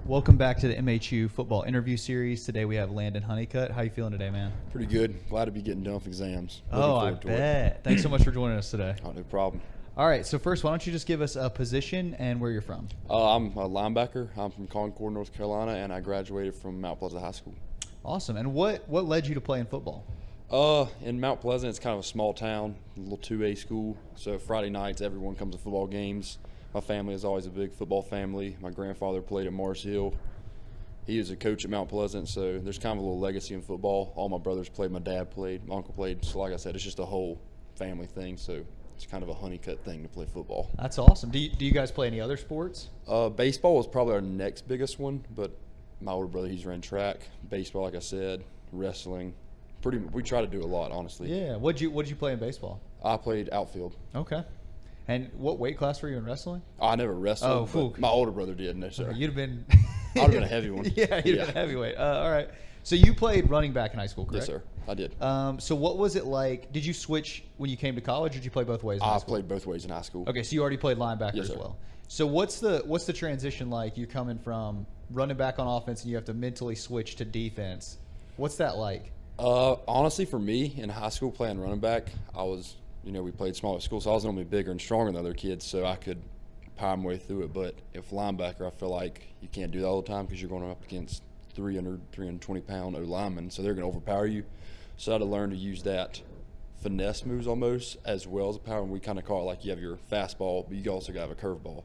Welcome back to the MHU football interview series. Today we have Landon Honeycutt. How you feeling today, man? Pretty good. Glad to be getting done with exams. Looking I forward to it. bet. Thanks so much for joining us today. Oh, no problem. All right, so first, why don't you just give us a position and where you're from? I'm a linebacker. I'm from Concord, North Carolina, and I graduated from Mount Pleasant High School. Awesome. And what led you to playing football? In Mount Pleasant, it's kind of a small town, a little 2A school. So Friday nights, everyone comes to football games. My family is always a big football family. My grandfather played at Mars Hill. He was a coach at Mount Pleasant, so there's kind of a little legacy in football. All my brothers played, my dad played, my uncle played. So like I said, it's just a whole family thing. So it's kind of a Honeycutt thing to play football. That's awesome. Do you guys play any other sports? Baseball was probably our next biggest one, but my older brother, he's ran track. Baseball, like I said, wrestling. We try to do a lot, honestly. Yeah. What'd you play in baseball? I played outfield. Okay. And what weight class were you in wrestling? I never wrestled. Oh, but my older brother did. No, sir. You'd have been. I'd have been a heavy one. Yeah, you'd have been a heavyweight. All right. So you played running back in high school, correct? Yes, sir. I did. So what was it like? Did you switch when you came to college, or did you play both ways in high I school? played both ways in high school. Okay, so you already played linebacker Yes, as sir. well. So what's the transition like? You're coming from running back on offense, and you have to mentally switch to defense. What's that like? Honestly, for me, in high school playing running back, we played smaller school, so I was normally bigger and stronger than other kids, so I could power my way through it. But if linebacker, I feel like you can't do that all the time because you're going up against 320-pound O-linemen, so they're going to overpower you. So I had to learn to use that finesse moves almost as well as a power, and we kind of call it like you have your fastball, but you also got to have a curveball.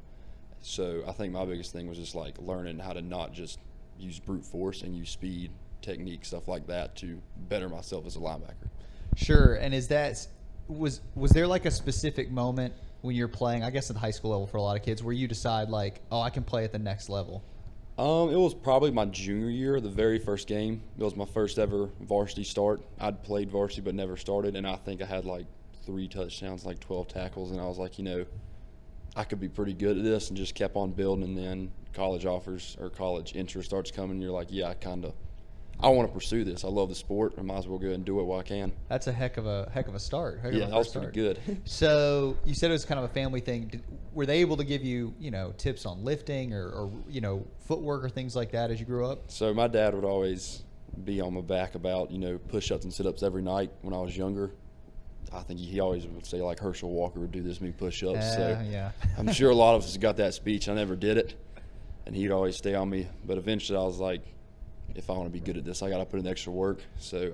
So I think my biggest thing was just like learning how to not just use brute force and use speed, technique, stuff like that to better myself as a linebacker. Sure. And was there like a specific moment when you're playing, I guess at the high school level for a lot of kids, where you decide like, oh, I can play at the next level? It was probably my junior year, the very first game. It was my first ever varsity start. I'd played varsity but never started, and I think I had like 3 touchdowns, like 12 tackles, and I was like, I could be pretty good at this, and just kept on building. And then college offers or college interest starts coming, and you're like, yeah, I want to pursue this. I love the sport. I might as well go and do it while I can. That's a heck of a start. Yeah, that was pretty good. So you said it was kind of a family thing. Were they able to give you, tips on lifting or footwork or things like that as you grew up? So my dad would always be on my back about, push-ups and sit-ups every night when I was younger. I think he always would say, like, Herschel Walker would do this many push-ups. Yeah. I'm sure a lot of us got that speech. I never did it, and he'd always stay on me. But eventually I was like, if I want to be good at this, I got to put in extra work. So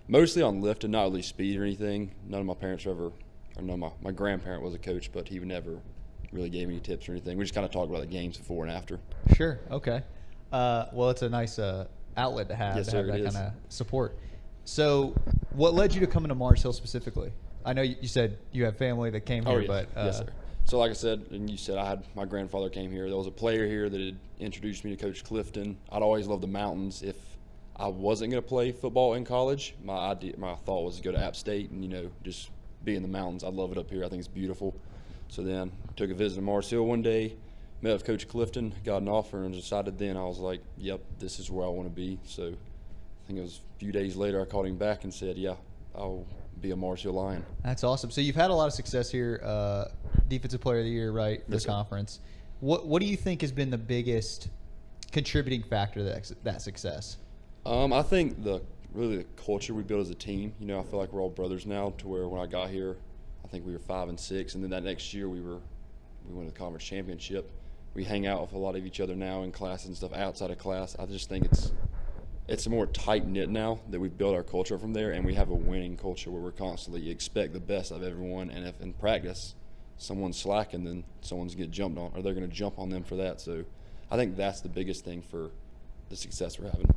mostly on lifting, not really speed or anything. None of my parents my grandparent was a coach, but he never really gave me any tips or anything. We just kind of talked about the games before and after. Sure. Okay. Well, it's a nice outlet to have, Yes, to sir, have that it is. kind of support. So what led you to coming to Mars Hill specifically? I know you said you have family that came here, yes. but Yes, sir. So like I said, and you said, my grandfather came here. There was a player here that had introduced me to Coach Clifton. I'd always loved the mountains. If I wasn't going to play football in college, my thought was to go to App State and, just be in the mountains. I love it up here. I think it's beautiful. So then took a visit to Mars Hill one day, met with Coach Clifton, got an offer, and decided then I was like, yep, this is where I want to be. So I think it was a few days later I called him back and said, yeah, I'll be a Mars Hill Lion. That's awesome. So you've had a lot of success here, Defensive Player of the Year, right, for Yes, the sir. conference. What do you think has been the biggest contributing factor to that success? I think the culture we built as a team. I feel like we're all brothers now. To where when I got here, I think we were 5-6, and then that next year we won the conference championship. We hang out with a lot of each other now in class and stuff outside of class. I just think it's more tight knit now that we've built our culture from there, and we have a winning culture where we're constantly expect the best of everyone. And if in practice someone's slacking, then someone's going to get jumped on, or they're going to jump on them for that. So I think that's the biggest thing for the success we're having.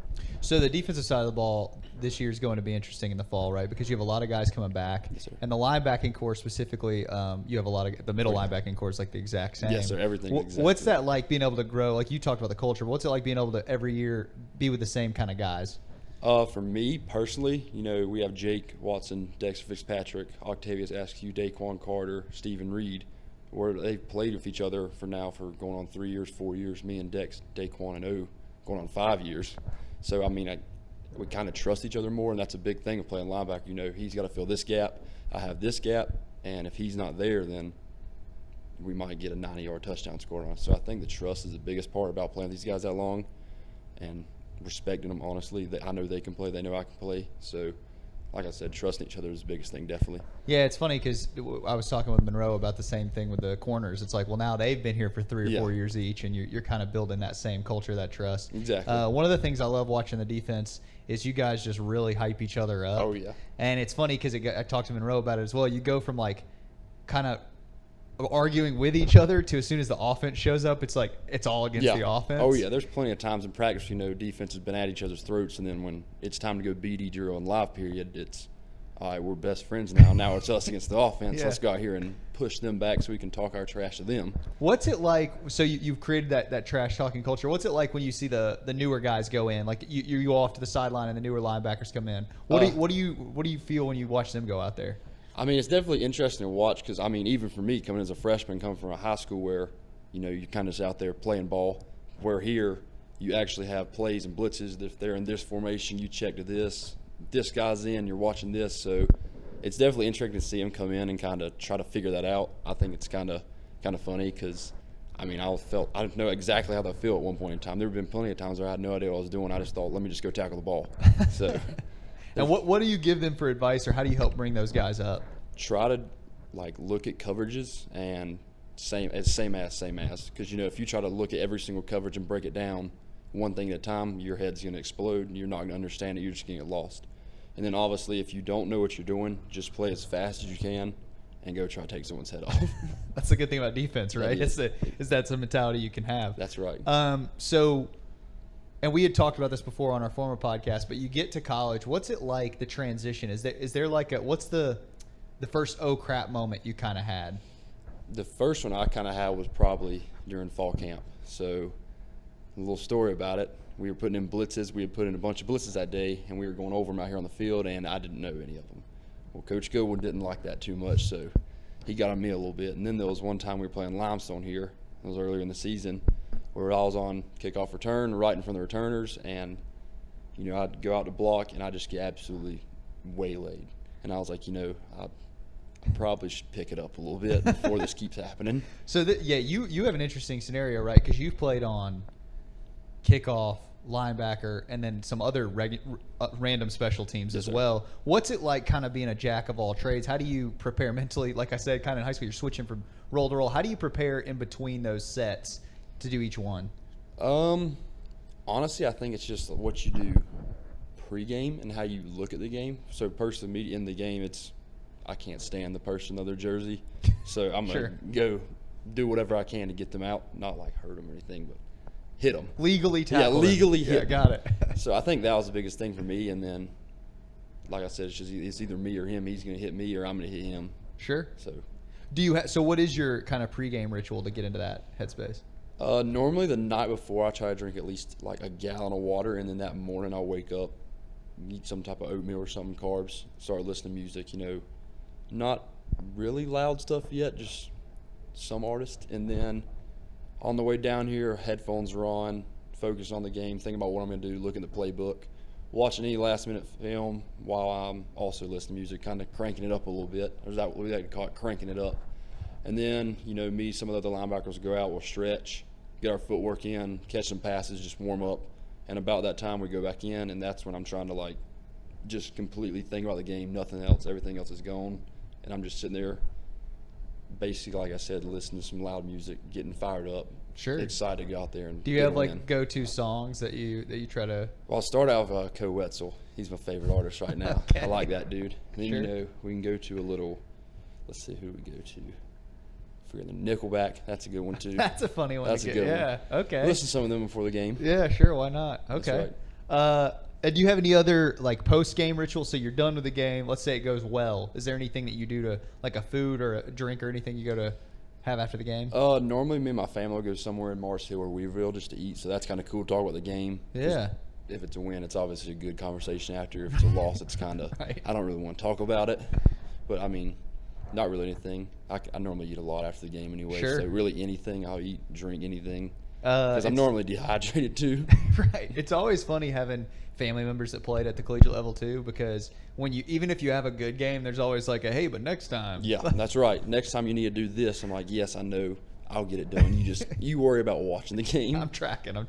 So the defensive side of the ball this year is going to be interesting in the fall, right? Because you have a lot of guys coming back. Yes, sir. And the linebacking core specifically, you have a lot of – the middle linebacking core is like the exact same. Yes, sir. Everything exactly. What's that like being able to grow? Like you talked about the culture, but what's it like being able to every year be with the same kind of guys? For me personally, we have Jake Watson, Dexter Fitzpatrick, Octavius Askew, Daquan Carter, Stephen Reed, where they've played with each other for going on 3 years, 4 years. Me and Daquan and O going on 5 years. So, we kind of trust each other more, and that's a big thing of playing linebacker. He's got to fill this gap. I have this gap, and if he's not there, then we might get a 90-yard touchdown scored on us. So I think the trust is the biggest part about playing these guys that long, and respecting them, honestly. I know they can play. They know I can play. So, like I said, trusting each other is the biggest thing, definitely. Yeah, it's funny because I was talking with Monroe about the same thing with the corners. It's like, well, now they've been here for 3 or 4 years each, and you're kind of building that same culture, that trust. Exactly. One of the things I love watching the defense is you guys just really hype each other up. Oh, yeah. And it's funny because I talked to Monroe about it as well. You go from, like, kind of arguing with each other to as soon as the offense shows up, it's like it's all against the offense. Oh, yeah. There's plenty of times in practice, defense has been at each other's throats, and then when it's time to go BD drill and live period, it's, all right, we're best friends now. Now it's us against the offense. Yeah. Let's go out here and push them back so we can talk our trash to them. What's it like? So you've created that trash talking culture. What's it like when you see the newer guys go in? Like you go off to the sideline and the newer linebackers come in. What do you feel when you watch them go out there? I mean, it's definitely interesting to watch because, I mean, even for me, coming as a freshman, coming from a high school where, you're kind of just out there playing ball, where here you actually have plays and blitzes. If they're in this formation, you check to this. This guy's in, you're watching this. So it's definitely interesting to see him come in and kind of try to figure that out. I think it's kind of funny because, I mean, I didn't know exactly how that feel at one point in time. There have been plenty of times where I had no idea what I was doing. I just thought, let me just go tackle the ball. So. And what do you give them for advice, or how do you help bring those guys up? Try to look at coverages and same as because if you try to look at every single coverage and break it down one thing at a time, your head's going to explode and you're not going to understand it. You're just going to get lost. And then obviously, if you don't know what you're doing, just play as fast as you can and go try to take someone's head off. That's the good thing about defense, right? That's a mentality you can have. That's right. And we had talked about this before on our former podcast, but you get to college. What's it like, the transition? Is there like what's the first oh crap moment you kind of had? The first one I kind of had was probably during fall camp. So a little story about it. We were putting in blitzes. We had put in a bunch of blitzes that day, and we were going over them out here on the field, and I didn't know any of them. Well, Coach Goodwin didn't like that too much, so he got on me a little bit. And then there was one time we were playing Limestone here. It was earlier in the season, where I was on kickoff return right in front of the returners, and, I'd go out to block, and I just get absolutely waylaid. And I was like, I probably should pick it up a little bit before this keeps happening. So, you have an interesting scenario, right? Because you've played on kickoff, linebacker, and then some other random special teams as well. What's it like kind of being a jack of all trades? How do you prepare mentally? Like I said, kind of in high school, you're switching from role to role. How do you prepare in between those sets to do each one? Honestly, I think it's just what you do pregame and how you look at the game. So personally, in the game, I can't stand the person in their jersey, so I'm gonna go do whatever I can to get them out. Not like hurt them or anything, but hit them. Legally tackle. Yeah, legally hit. Yeah, got it. So I think that was the biggest thing for me. And then, like I said, it's either me or him. He's gonna hit me or I'm gonna hit him. Sure. So, so what is your kind of pregame ritual to get into that headspace? Normally the night before I try to drink at least like a gallon of water, and then that morning I'll wake up, eat some type of oatmeal or something, carbs, start listening to music, not really loud stuff yet, just some artist. And then on the way down here, headphones are on, focus on the game, thinking about what I'm going to do, looking at the playbook, watching any last-minute film while I'm also listening to music, kind of cranking it up a little bit. Or that we like to call it cranking it up. And then, me, some of the other linebackers will go out, we'll stretch, get our footwork in, catch some passes, just warm up. And about that time, we go back in, and that's when I'm trying to, just completely think about the game, nothing else. Everything else is gone. And I'm just sitting there, basically, like I said, listening to some loud music, getting fired up. Sure. Excited to go out there and do you have go-to songs that you try to? Well, I'll start out with Co Wetzel. He's my favorite artist right now. Okay. I like that dude. And then Sure. We can go to a little. Let's see who we go to. Forget the Nickelback. That's a good one too. That's a funny one. That's to a get. good Yeah. one. Okay. Listen to some of them before the game. Yeah. Sure. Why not? Okay. That's right. And do you have any other post-game rituals? So you're done with the game. Let's say it goes well. Is there anything that you do to a food or a drink or anything you go to have after the game? Normally me and my family will go somewhere in Mars Hill or Weaverville just to eat. So that's kind of cool to talk about the game. Yeah. If it's a win, it's obviously a good conversation after. If it's a loss, it's kind of Right. I don't really want to talk about it. But I mean, not really anything. I normally eat a lot after the game anyway. Sure. So really anything, I'll eat, drink anything. because I'm normally dehydrated too. Right. It's always funny having family members that played at the collegiate level too, because even if you have a good game, there's always like a, hey, but next time. Yeah, that's right. Next time you need to do this, I'm like, yes, I know. I'll get it done. You worry about watching the game. I'm tracking. All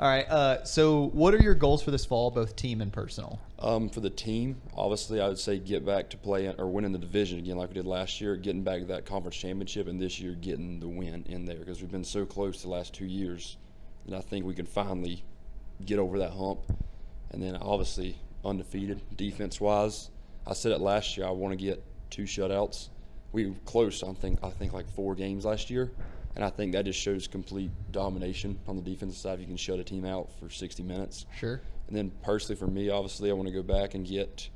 right. So what are your goals for this fall, both team and personal? For the team, obviously, I would say get back to playing or winning the division again like we did last year, getting back to that conference championship, and this year getting the win in there because we've been so close the last 2 years. And I think we can finally get over that hump. And then, obviously, undefeated defense-wise. I said it last year. I want to get 2 shutouts. We were close, I think like 4 games last year, and I think that just shows complete domination on the defensive side. If you can shut a team out for 60 minutes. Sure. And then personally for me, obviously, I want to go back and get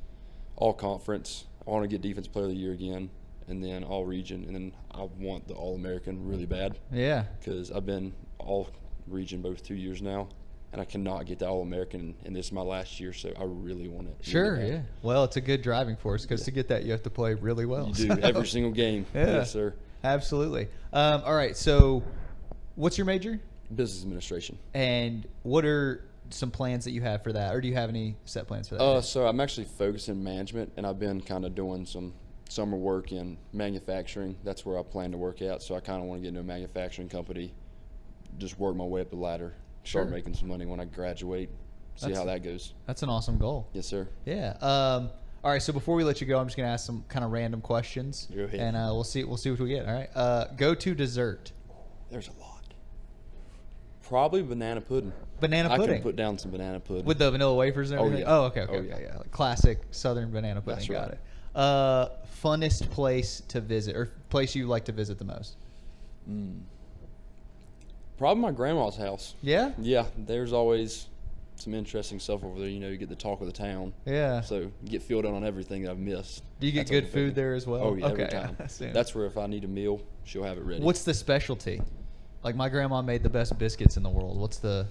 all conference. I want to get defense player of the year again, and then all region, and then I want the All-American really bad. Yeah. Because I've been all region both 2 years now, and I cannot get the All-American, and this is my last year, so I really want it. Sure, yeah. Well, it's a good driving force because to get that, you have to play really well. You do, every single game. Yeah. Yes, sir. Absolutely. All right, so what's your major? Business administration. And what are some plans that you have for that, or do you have any set plans for that? So I'm actually focused in management, and I've been kind of doing some summer work in manufacturing. That's where I plan to work at, so I kind of want to get into a manufacturing company, just work my way up the ladder. Start making some money when I graduate. See how that goes. That's an awesome goal. Yes, sir. Yeah. All right. So before we let you go, I'm just gonna ask some kind of random questions, Go ahead. and we'll see what we get. All right. Go to dessert. There's a lot. Probably banana pudding. Banana I pudding. can put down some banana pudding With the vanilla wafers and everything. yeah. Oh, okay. Oh, yeah. Like classic Southern banana pudding. That's Got right. it. Funnest place to visit, or place you like to visit the most? Probably my grandma's house. Yeah. Yeah, there's always some interesting stuff over there. You get the talk of the town. Yeah. So you get filled in on everything that I've missed. Do you get That's good what I'm food thinking. there as well? Oh, yeah, every Okay. time. I assume. That's where if I need a meal, she'll have it ready. What's the specialty? Like my grandma made the best biscuits in the world. What's the?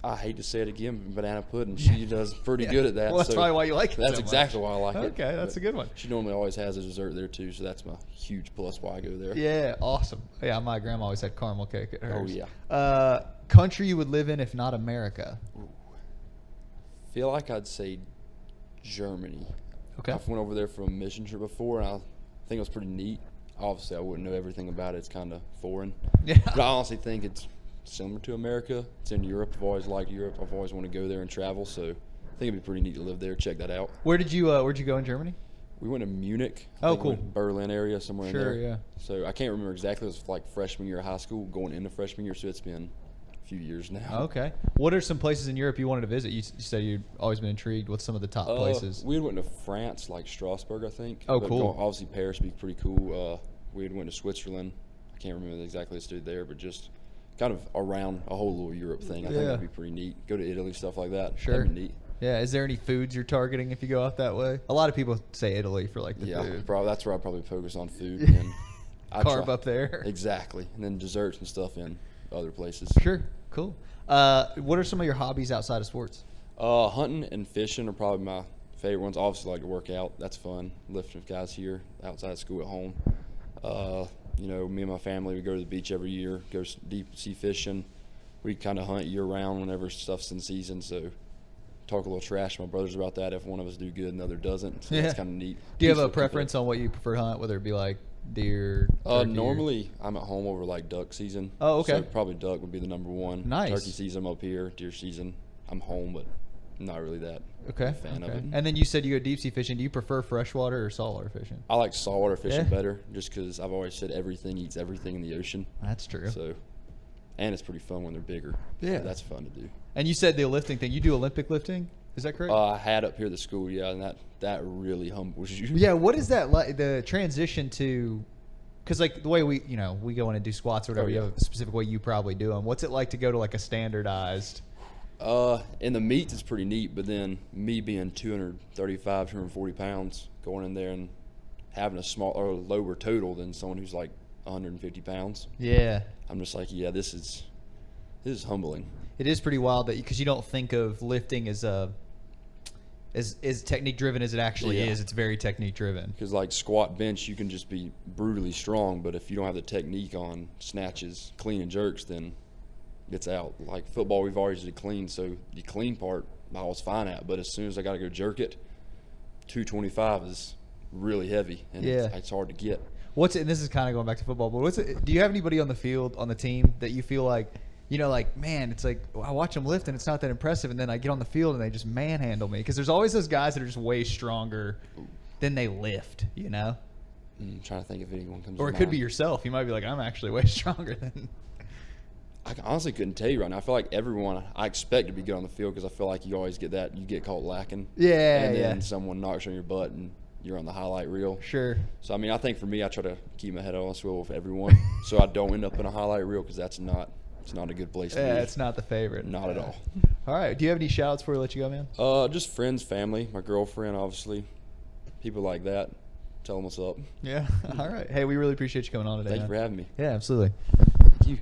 I hate to say it again, but banana pudding. She does pretty good at that. Well, that's probably why you like it. That's so exactly much. why I like it. Okay, that's But a good one. She normally always has a dessert there too, so that's my huge plus why I go there. Yeah, awesome. Yeah, my grandma always had caramel cake at hers. Oh, yeah. Country you would live in if not America? Feel like I'd say Germany. Okay. I've went over there for a mission trip before, and I think it was pretty neat. Obviously, I wouldn't know everything about it. It's kind of foreign. Yeah. But I honestly think it's similar to America. It's in Europe. I've always liked Europe. I've always wanted to go there and travel, so I think it'd be pretty neat to live there. Check that out. Where'd you go in Germany? We went to Munich. Oh, I think we cool. went to Berlin area, somewhere Sure, in there. yeah. So I can't remember exactly. It was like freshman year of high school, going into freshman year, so it's been a few years now. Okay. What are some places in Europe you wanted to visit? You said you'd always been intrigued. What's some of the top places? We had went to France, like Strasbourg, I think. Oh, But cool. Obviously, Paris would be pretty cool. We had went to Switzerland. I can't remember exactly the state there, but just kind of around a whole little Europe thing. I think that'd be pretty neat. Go to Italy, stuff like that. Sure. That'd be neat. Yeah. Is there any foods you're targeting if you go out that way? A lot of people say Italy for like the Yeah, food. that's where I probably focus on food. And I Carb try- up there. Exactly. And then desserts and stuff in other places. Sure. Cool. What are some of your hobbies outside of sports? Hunting and fishing are probably my favorite ones. Obviously, like to work out. That's fun. Lifting with guys here, outside of school, at home. Me and my family, we go to the beach every year, go deep sea fishing. We kind of hunt year-round whenever stuff's in season, so talk a little trash to my brothers about that if one of us do good and the other doesn't. So that's kind of neat. Do you have a Keeps it preference on what you prefer to hunt, whether it be like deer, turkey, normally, I'm at home over like duck season. Oh, okay. So probably duck would be the number one. Nice. Turkey season, I'm up here. Deer season, I'm home, but not really that Okay. fan of it. And then you said you go deep sea fishing. Do you prefer freshwater or saltwater fishing? I like saltwater fishing Yeah. better, just because I've always said everything eats everything in the ocean. That's true. So, and it's pretty fun when they're bigger. Yeah. So that's fun to do. And you said the lifting thing. You do Olympic lifting? Is that correct? I had up here at the school, yeah, and that really humbles you. Yeah. What is that like? The transition to, because like the way we go in and do squats or whatever, Oh, you yeah. have a specific way you probably do them. What's it like to go to like a standardized? In the meets, it's pretty neat, but then me being 235, 240 pounds, going in there and having a small or lower total than someone who's like 150 pounds, Yeah. I'm just like, yeah, this is humbling. It is pretty wild that because you don't think of lifting as as technique driven as it actually is. It's very technique driven. Because like squat, bench, you can just be brutally strong, but if you don't have the technique on snatches, clean and jerks, then it's out. Like football, we've always did clean, so the clean part I was fine at, but as soon as I got to go jerk it, 225 is really heavy, and it's hard to get. And this is kind of going back to football, but do you have anybody on the field, on the team, that you feel like, like, man, it's like I watch them lift and it's not that impressive, and then I get on the field and they just manhandle me? Because there's always those guys that are just way stronger than they lift, I'm trying to think if anyone comes. Or it could be yourself. You might be like, I'm actually way stronger than. I honestly couldn't tell you right now. I feel like everyone I expect to be good on the field because I feel like you always get that. You get caught lacking. Yeah, and then someone knocks on your butt and you're on the highlight reel. Sure. So, I mean, I think for me, I try to keep my head on a swivel with everyone so I don't end up in a highlight reel because it's not a good place to be. Yeah, it's not the favorite. Not at all. All right. Do you have any shout-outs before we let you go, man? Just friends, family, my girlfriend, obviously. People like that. Tell them what's up. Yeah. All right. Hey, we really appreciate you coming on today. Thank you for having me. Yeah, absolutely. Thank you.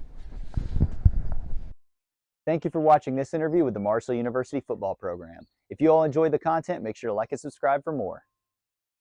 Thank you for watching this interview with the Marshall University football program. If you all enjoyed the content, make sure to like and subscribe for more.